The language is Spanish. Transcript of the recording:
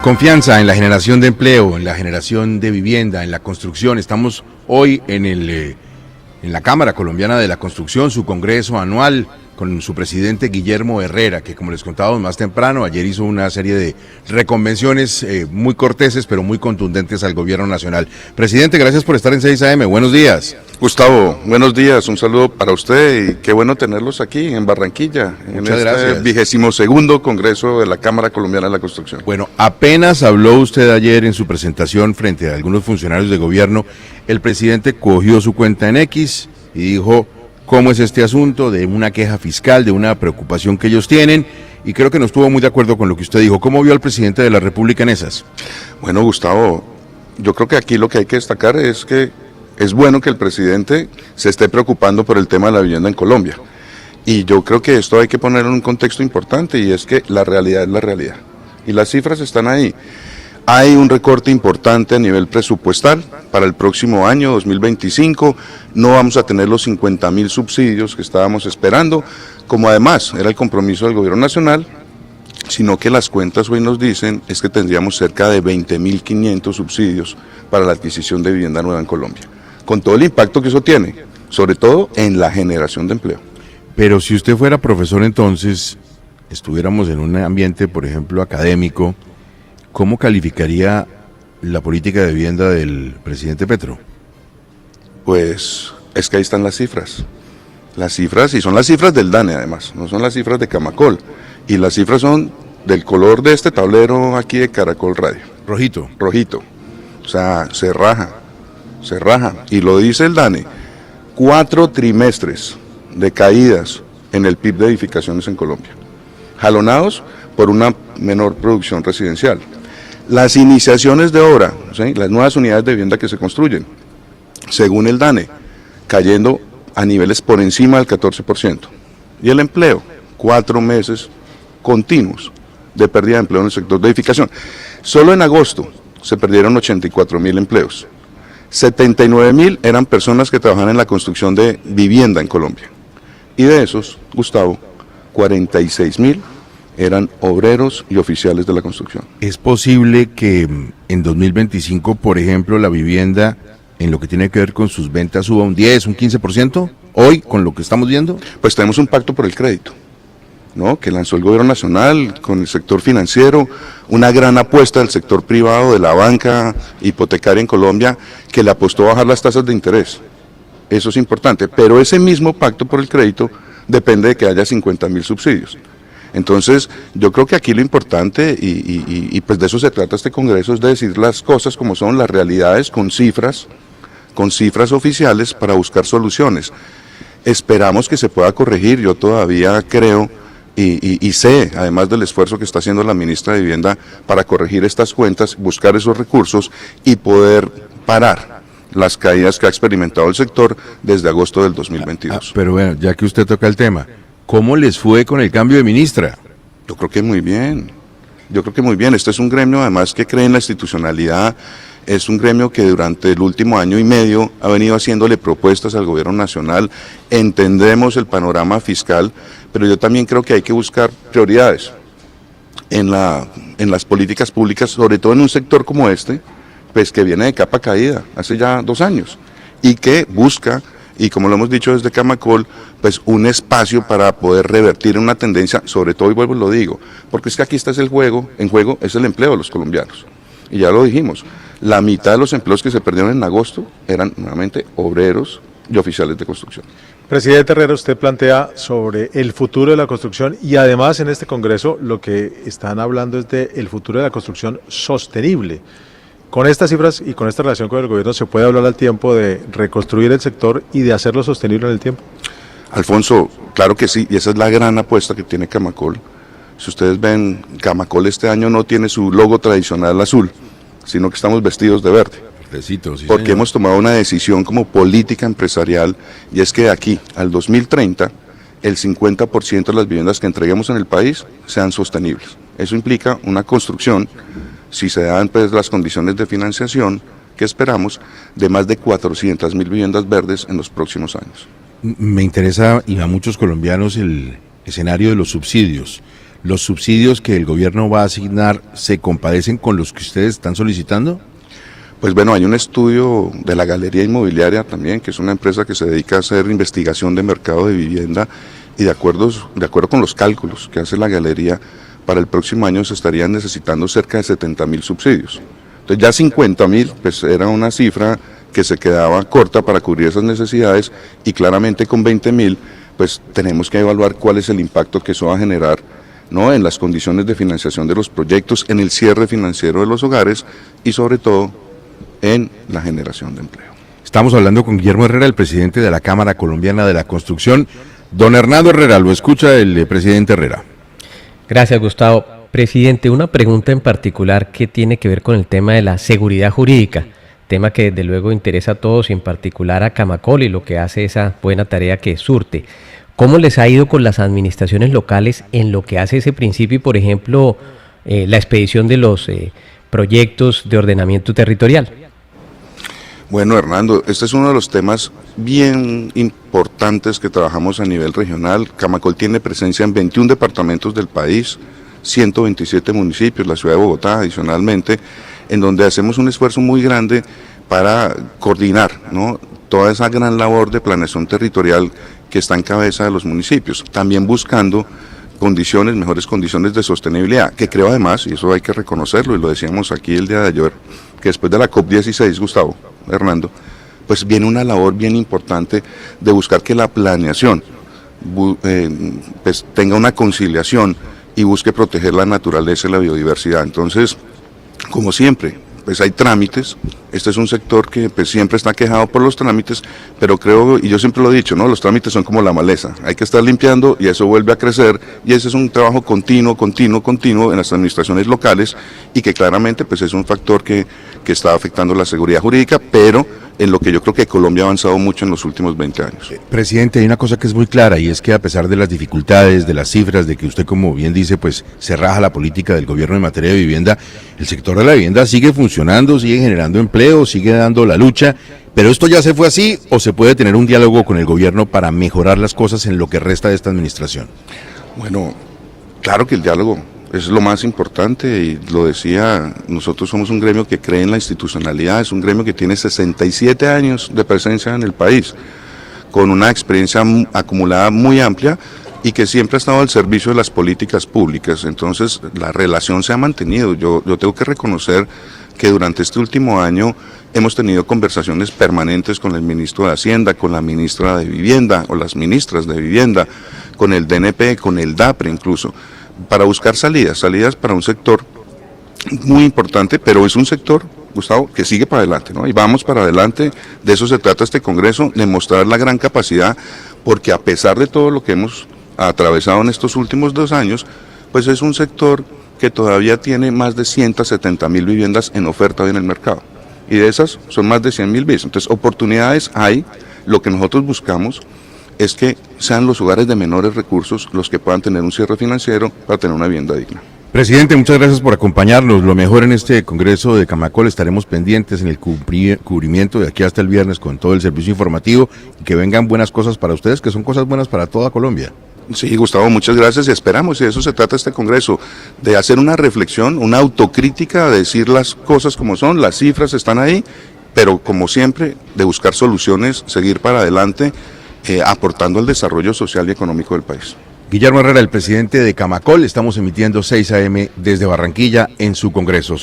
Confianza en la generación de empleo, en la generación de vivienda, en la construcción. Estamos hoy en la Cámara Colombiana de la Construcción, su congreso anual, con su presidente Guillermo Herrera, que como les contábamos más temprano, ayer hizo una serie de reconvenciones muy corteses, pero muy contundentes al gobierno nacional. Presidente, gracias por estar en 6 AM. Buenos días. Gustavo, buenos días, un saludo para usted y qué bueno tenerlos aquí en Barranquilla, en este 22º Congreso de la Cámara Colombiana de la Construcción. Bueno, apenas habló usted ayer en su presentación frente a algunos funcionarios de gobierno, el presidente cogió su cuenta en X y dijo cómo es este asunto de una queja fiscal, de una preocupación que ellos tienen, y creo que no estuvo muy de acuerdo con lo que usted dijo. ¿Cómo vio al presidente de la República en esas? Bueno, Gustavo, yo creo que aquí lo que hay que destacar es que es bueno que el presidente se esté preocupando por el tema de la vivienda en Colombia. Y yo creo que esto hay que ponerlo en un contexto importante, y es que la realidad es la realidad. Y las cifras están ahí. Hay un recorte importante a nivel presupuestal para el próximo año, 2025. No vamos a tener los 50.000 subsidios que estábamos esperando, como además era el compromiso del gobierno nacional, sino que las cuentas hoy nos dicen es que tendríamos cerca de 20.500 subsidios para la adquisición de vivienda nueva en Colombia, con todo el impacto que eso tiene, sobre todo en la generación de empleo. Pero si usted fuera profesor, entonces, estuviéramos en un ambiente, por ejemplo, académico, ¿cómo calificaría la política de vivienda del presidente Petro? Pues es que ahí están las cifras, y son las cifras del DANE además, no son las cifras de Camacol, y las cifras son del color de este tablero aquí de Caracol Radio. Rojito. Rojito, o sea, se raja, y lo dice el DANE, 4 trimestres de caídas en el PIB de edificaciones en Colombia, jalonados por una menor producción residencial. Las iniciaciones de obra, ¿sí?, las nuevas unidades de vivienda que se construyen, según el DANE, cayendo a niveles por encima del 14%. Y el empleo, 4 meses continuos de pérdida de empleo en el sector de edificación. Solo en agosto se perdieron 84.000 empleos. 79.000 eran personas que trabajaban en la construcción de vivienda en Colombia. Y de esos, Gustavo, 46.000 eran obreros y oficiales de la construcción. ¿Es posible que en 2025, por ejemplo, la vivienda, en lo que tiene que ver con sus ventas, suba un 10, un 15%? Hoy, con lo que estamos viendo. Pues tenemos un pacto por el crédito, ¿no?, que lanzó el gobierno nacional con el sector financiero, una gran apuesta del sector privado, de la banca hipotecaria en Colombia, que le apostó a bajar las tasas de interés. Eso es importante, pero ese mismo pacto por el crédito depende de que haya 50.000 subsidios. Entonces, yo creo que aquí lo importante, y pues de eso se trata este congreso, es de decir las cosas como son, las realidades, con cifras oficiales para buscar soluciones. Esperamos que se pueda corregir. Yo todavía creo y sé, además del esfuerzo que está haciendo la ministra de Vivienda para corregir estas cuentas, buscar esos recursos y poder parar las caídas que ha experimentado el sector desde agosto del 2022. Pero bueno, ya que usted toca el tema, ¿cómo les fue con el cambio de ministra? Yo creo que muy bien. Este es un gremio además que cree en la institucionalidad. Es un gremio que durante el último año y medio ha venido haciéndole propuestas al gobierno nacional. Entendemos el panorama fiscal, pero yo también creo que hay que buscar prioridades en las políticas públicas, sobre todo en un sector como este, pues que viene de capa caída hace ya 2 años y que busca, y como lo hemos dicho desde Camacol, pues un espacio para poder revertir una tendencia, sobre todo, y vuelvo y lo digo, porque es que aquí está en juego es el empleo de los colombianos. Y ya lo dijimos, la mitad de los empleos que se perdieron en agosto eran nuevamente obreros y oficiales de construcción. Presidente Herrera, usted plantea sobre el futuro de la construcción y además en este congreso lo que están hablando es de el futuro de la construcción sostenible. Con estas cifras y con esta relación con el gobierno, ¿se puede hablar al tiempo de reconstruir el sector y de hacerlo sostenible en el tiempo? Alfonso, claro que sí, y esa es la gran apuesta que tiene Camacol. Si ustedes ven, Camacol este año no tiene su logo tradicional azul, sino que estamos vestidos de verde. Verdecito, sí, porque señor. Hemos tomado una decisión como política empresarial, y es que de aquí al 2030, el 50% de las viviendas que entreguemos en el país sean sostenibles. Eso implica una construcción, si se dan pues las condiciones de financiación que esperamos, de más de 400.000 viviendas verdes en los próximos años. Me interesa, y a muchos colombianos, el escenario de los subsidios. ¿los subsidios que el gobierno va a asignar se compadecen con los que ustedes están solicitando? Pues bueno, hay un estudio de la Galería Inmobiliaria también, que es una empresa que se dedica a hacer investigación de mercado de vivienda, y de acuerdo con los cálculos que hace la Galería, para el próximo año se estarían necesitando cerca de 70.000 subsidios. Entonces ya 50.000 pues era una cifra que se quedaba corta para cubrir esas necesidades, y claramente con 20.000 pues tenemos que evaluar cuál es el impacto que eso va a generar, ¿no?, en las condiciones de financiación de los proyectos, en el cierre financiero de los hogares y sobre todo en la generación de empleo. Estamos hablando con Guillermo Herrera, el presidente de la Cámara Colombiana de la Construcción. Don Hernando Herrera, lo escucha el presidente Herrera. Gracias, Gustavo. Presidente, una pregunta en particular que tiene que ver con el tema de la seguridad jurídica, tema que desde luego interesa a todos y en particular a Camacol y lo que hace esa buena tarea que surte. ¿Cómo les ha ido con las administraciones locales en lo que hace ese principio y, por ejemplo, la expedición de los proyectos de ordenamiento territorial? Bueno, Hernando, este es uno de los temas bien importantes que trabajamos a nivel regional. Camacol tiene presencia en 21 departamentos del país, 127 municipios, la ciudad de Bogotá adicionalmente, en donde hacemos un esfuerzo muy grande para coordinar, ¿no?, toda esa gran labor de planeación territorial que está en cabeza de los municipios, también buscando mejores condiciones de sostenibilidad, que creo además, y eso hay que reconocerlo, y lo decíamos aquí el día de ayer, que después de la COP16, Gustavo, Hernando, pues viene una labor bien importante de buscar que la planeación pues tenga una conciliación y busque proteger la naturaleza y la biodiversidad. Entonces, como siempre, pues hay trámites. Este es un sector que pues siempre está quejado por los trámites, pero creo, y yo siempre lo he dicho, ¿no?, los trámites son como la maleza, hay que estar limpiando y eso vuelve a crecer, y ese es un trabajo continuo en las administraciones locales, y que claramente pues es un factor que está afectando la seguridad jurídica, pero en lo que yo creo que Colombia ha avanzado mucho en los últimos 20 años. Presidente, hay una cosa que es muy clara, y es que a pesar de las dificultades, de las cifras, de que usted, como bien dice, pues se raja la política del gobierno en materia de vivienda, el sector de la vivienda sigue funcionando, sigue generando empleo, sigue dando la lucha. ¿Pero esto ya se fue así, o se puede tener un diálogo con el gobierno para mejorar las cosas en lo que resta de esta administración? Bueno, claro que el diálogo es lo más importante, y lo decía, nosotros somos un gremio que cree en la institucionalidad, es un gremio que tiene 67 años de presencia en el país, con una experiencia acumulada muy amplia y que siempre ha estado al servicio de las políticas públicas. Entonces la relación se ha mantenido. Yo tengo que reconocer que durante este último año hemos tenido conversaciones permanentes con el ministro de Hacienda, con la ministra de Vivienda o las ministras de Vivienda, con el DNP, con el DAPRE incluso, para buscar salidas para un sector muy importante, pero es un sector, Gustavo, que sigue para adelante, ¿no? Y vamos para adelante, de eso se trata este Congreso, de mostrar la gran capacidad, porque a pesar de todo lo que hemos atravesado en estos últimos 2 años, pues es un sector que todavía tiene más de 170.000 viviendas en oferta hoy en el mercado, y de esas son más de 100.000 viviendas. Entonces oportunidades hay. Lo que nosotros buscamos es que sean los hogares de menores recursos los que puedan tener un cierre financiero para tener una vivienda digna. Presidente, muchas gracias por acompañarnos. Lo mejor en este Congreso de Camacol. Estaremos pendientes en el cubrimiento de aquí hasta el viernes con todo el servicio informativo, y que vengan buenas cosas para ustedes, que son cosas buenas para toda Colombia. Sí, Gustavo, muchas gracias, y esperamos, y de eso se trata este Congreso, de hacer una reflexión, una autocrítica, de decir las cosas como son, las cifras están ahí, pero como siempre, de buscar soluciones, seguir para adelante, aportando al desarrollo social y económico del país. Guillermo Herrera, el presidente de Camacol. Estamos emitiendo 6 AM desde Barranquilla en su Congreso.